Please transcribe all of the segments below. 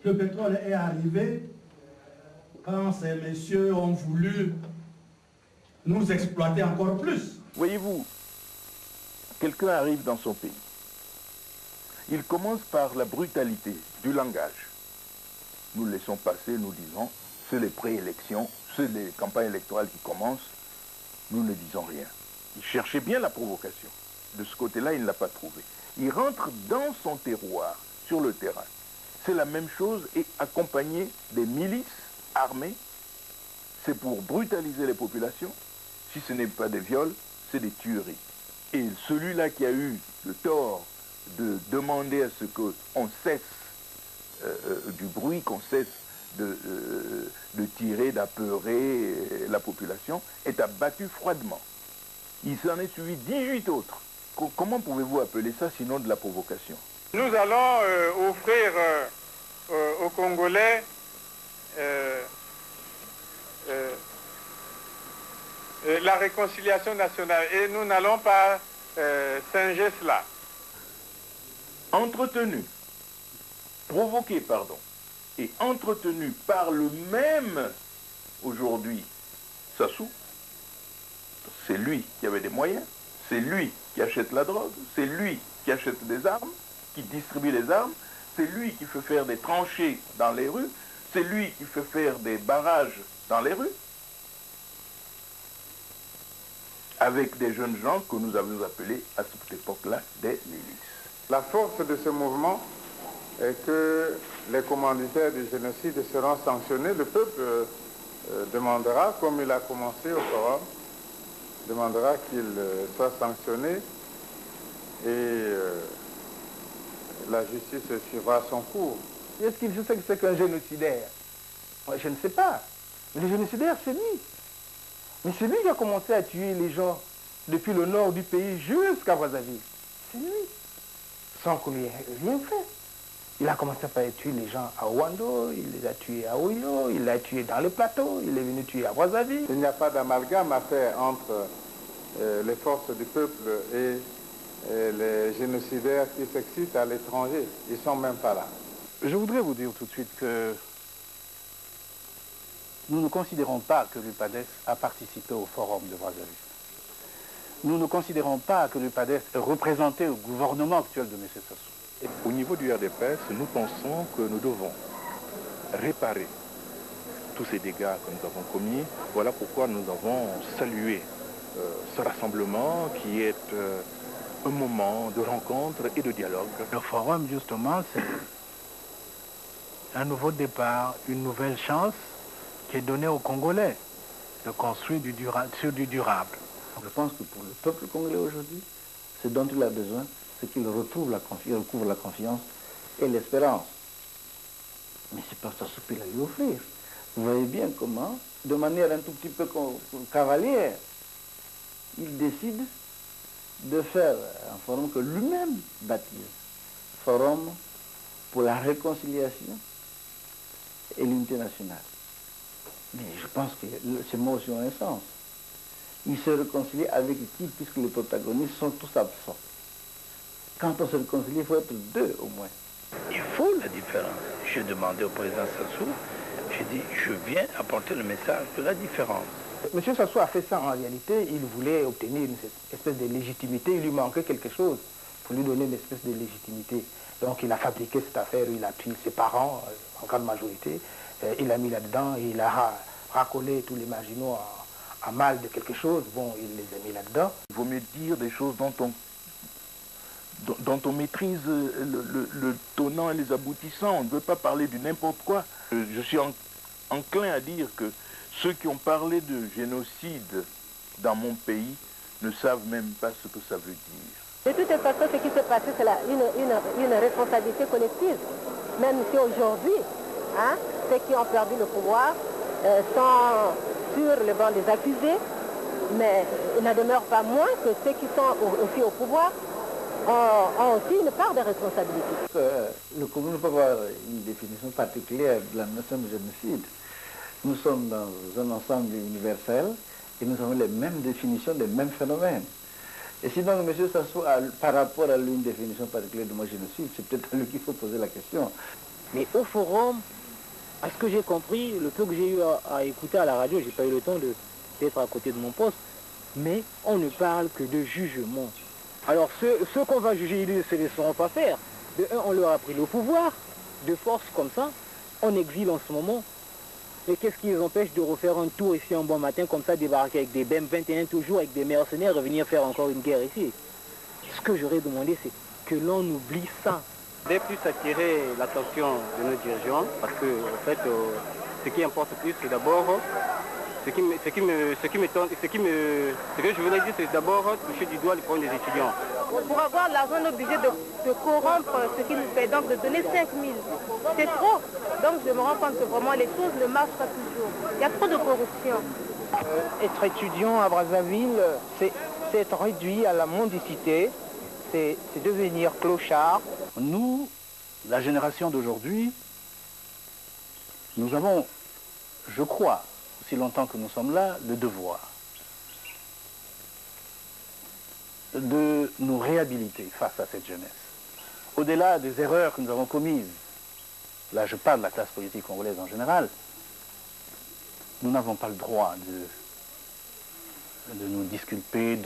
Le pétrole est arrivé quand ces messieurs ont voulu nous exploiter encore plus. Voyez-vous, quelqu'un arrive dans son pays. Il commence par la brutalité du langage. Nous laissons passer, nous disons, c'est les préélections, c'est les campagnes électorales qui commencent. Nous ne disons rien. Il cherchait bien la provocation. De ce côté-là, il ne l'a pas trouvé. Il rentre dans son terroir, sur le terrain. C'est la même chose et accompagné des milices armées. C'est pour brutaliser les populations. Si ce n'est pas des viols, c'est des tueries. Et celui-là qui a eu le tort de demander à ce qu'on cesse du bruit, qu'on cesse de tirer, d'apeurer la population, est abattu froidement. Il s'en est suivi 18 autres. Comment pouvez-vous appeler ça sinon de la provocation? Nous allons offrir aux Congolais la réconciliation nationale et nous n'allons pas singer cela. Provoqué, et entretenu par le même, aujourd'hui, Sassou. C'est lui qui avait des moyens, c'est lui qui achète la drogue, c'est lui qui achète des armes, qui distribue les armes, c'est lui qui fait faire des tranchées dans les rues, c'est lui qui fait faire des barrages dans les rues, avec des jeunes gens que nous avions appelés à cette époque-là des milices. La force de ce mouvement est que les commanditaires du génocide seront sanctionnés. Le peuple demandera, comme il a commencé au forum, demandera qu'il soit sanctionné et la justice suivra son cours. Est-ce qu'il sait que c'est qu'un génocidaire? Moi, je ne sais pas. Mais le génocidaire, c'est lui. Mais c'est lui qui a commencé à tuer les gens depuis le nord du pays jusqu'à Brazzaville. C'est lui. Sans qu'on lui ait rien fait. Il a commencé par tuer les gens à Ouando, il les a tués à Oyo, il les a tués dans les plateaux, il est venu tuer à Brazzaville. Il n'y a pas d'amalgame à faire entre les forces du peuple et les génocidaires qui s'excitent à l'étranger. Ils ne sont même pas là. Je voudrais vous dire tout de suite que nous ne considérons pas que l'UPADES a participé au forum de Brazzaville. Nous ne considérons pas que l'UPADES est représenté au gouvernement actuel de M. Sassou. Au niveau du RDPS, nous pensons que nous devons réparer tous ces dégâts que nous avons commis. Voilà pourquoi nous avons salué ce rassemblement qui est un moment de rencontre et de dialogue. Le forum, justement, c'est un nouveau départ, une nouvelle chance qui est donnée aux Congolais de construire sur du durable. Je pense que pour le peuple congolais aujourd'hui, ce dont il a besoin, c'est qu'il recouvre la confiance et l'espérance. Mais c'est pas ça ce qu'il a lui offrir. Vous voyez bien comment, de manière un tout petit peu cavalière, il décide de faire un forum que lui-même baptise. Forum pour la réconciliation et l'unité nationale. Mais je pense que ces mots aussi ont un sens. Il se réconcilie avec qui, puisque les protagonistes sont tous absents. Quand on se réconcilie, il faut être deux au moins. Il faut la différence. J'ai demandé au président Sassou, j'ai dit, je viens apporter le message de la différence. M. Sassou a fait ça en réalité, il voulait obtenir une espèce de légitimité, il lui manquait quelque chose pour lui donner une espèce de légitimité. Donc il a fabriqué cette affaire, il a pris ses parents, en grande majorité, il l'a mis là-dedans, il a racolé tous les marginaux à mal de quelque chose, bon, il les a mis là-dedans. Il vaut mieux dire des choses dont on maîtrise le tenant et les aboutissants. On ne veut pas parler de n'importe quoi. Je suis enclin à dire que ceux qui ont parlé de génocide dans mon pays ne savent même pas ce que ça veut dire. De toute façon, ce qui s'est passé, c'est une responsabilité collective. Même si aujourd'hui, ceux qui ont perdu le pouvoir sont sur le banc des accusés, mais il n'en demeure pas moins que ceux qui sont aussi au pouvoir ont aussi une part de responsabilité. Le Congo ne peut pas avoir une définition particulière de la notion de génocide. Nous sommes dans un ensemble universel et nous avons les mêmes définitions des mêmes phénomènes. Et sinon, M. Sassou, par rapport à lui, une définition particulière de mon génocide, c'est peut-être à lui qu'il faut poser la question. Mais au forum, à ce que j'ai compris, le peu que j'ai eu à écouter à la radio, j'ai pas eu le temps d'être à côté de mon poste, mais on ne parle que de jugement. Alors ceux qu'on va juger, ils ne se laisseront pas faire. De un, on leur a pris le pouvoir, de force comme ça, on exile en ce moment. Et qu'est-ce qui les empêche de refaire un tour ici un bon matin, comme ça, débarquer avec des BEM 21 toujours, avec des mercenaires, et venir faire encore une guerre ici? Ce que j'aurais demandé, c'est que l'on oublie ça. Dès plus attirer l'attention de nos dirigeants, parce que en fait, ce qui importe plus, c'est d'abord, ce que je voulais dire, c'est d'abord toucher du doigt les problèmes des étudiants. Pour avoir de l'argent, on est obligé de corrompre ce qui nous fait, donc de donner 5 000. C'est trop. Donc je me rends compte que vraiment les choses ne marchent pas toujours. Il y a trop de corruption. Être étudiant à Brazzaville, c'est être réduit à la mendicité, c'est devenir clochard. Nous, la génération d'aujourd'hui, nous avons, je crois, aussi longtemps que nous sommes là, le devoir de nous réhabiliter face à cette jeunesse. Au-delà des erreurs que nous avons commises, là je parle de la classe politique congolaise en général, nous n'avons pas le droit de nous disculper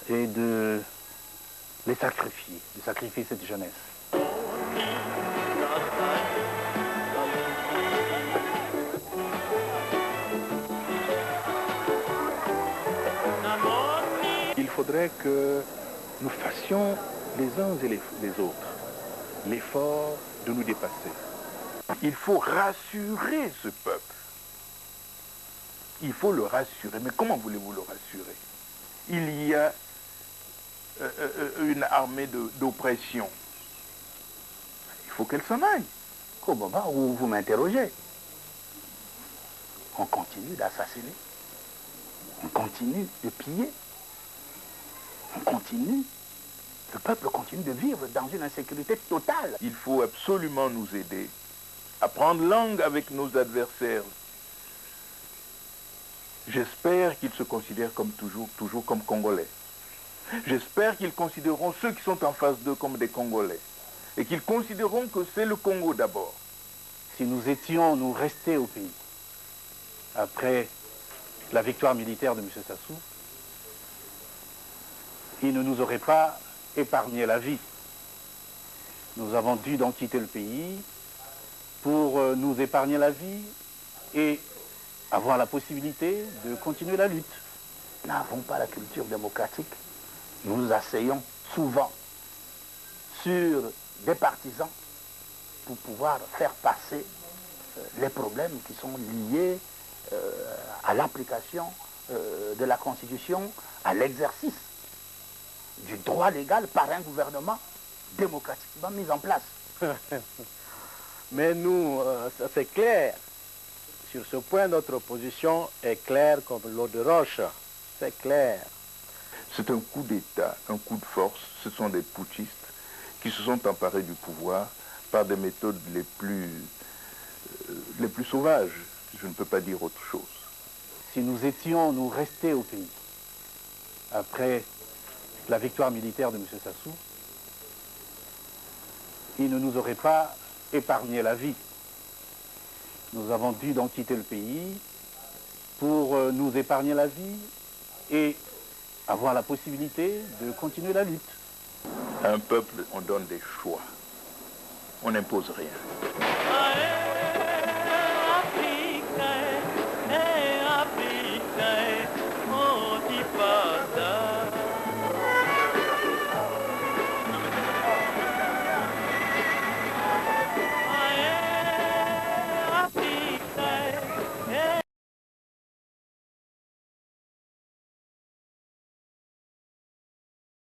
et de les sacrifier, de sacrifier cette jeunesse. Il faudrait que nous fassions les uns et les autres l'effort de nous dépasser. Il faut rassurer ce peuple. Il faut le rassurer. Mais comment voulez-vous le rassurer? Il y a une armée d'oppression. Il faut qu'elle s'en aille. Au moment où vous m'interrogez, on continue d'assassiner, on continue de piller, on continue, le peuple continue de vivre dans une insécurité totale. Il faut absolument nous aider à prendre langue avec nos adversaires. J'espère qu'ils se considèrent comme toujours comme Congolais. J'espère qu'ils considéreront ceux qui sont en face d'eux comme des Congolais. Et qu'ils considéreront que c'est le Congo d'abord. Si nous étions restés au pays, après la victoire militaire de M. Sassou, il ne nous aurait pas épargné la vie. Nous avons dû donc quitter le pays pour nous épargner la vie et avoir la possibilité de continuer la lutte. Nous n'avons pas la culture démocratique. Nous nous asseyons souvent sur des partisans pour pouvoir faire passer les problèmes qui sont liés à l'application de la Constitution, à l'exercice du droit légal par un gouvernement démocratiquement mis en place. Mais nous, c'est clair. Sur ce point, notre position est claire comme l'eau de roche. C'est clair. C'est un coup d'État, un coup de force. Ce sont des putschistes qui se sont emparés du pouvoir par des méthodes les plus sauvages. Je ne peux pas dire autre chose. Si nous étions restés au pays, après la victoire militaire de M. Sassou, il ne nous aurait pas épargné la vie. Nous avons dû donc quitter le pays pour nous épargner la vie et avoir la possibilité de continuer la lutte. À un peuple, on donne des choix. On n'impose rien.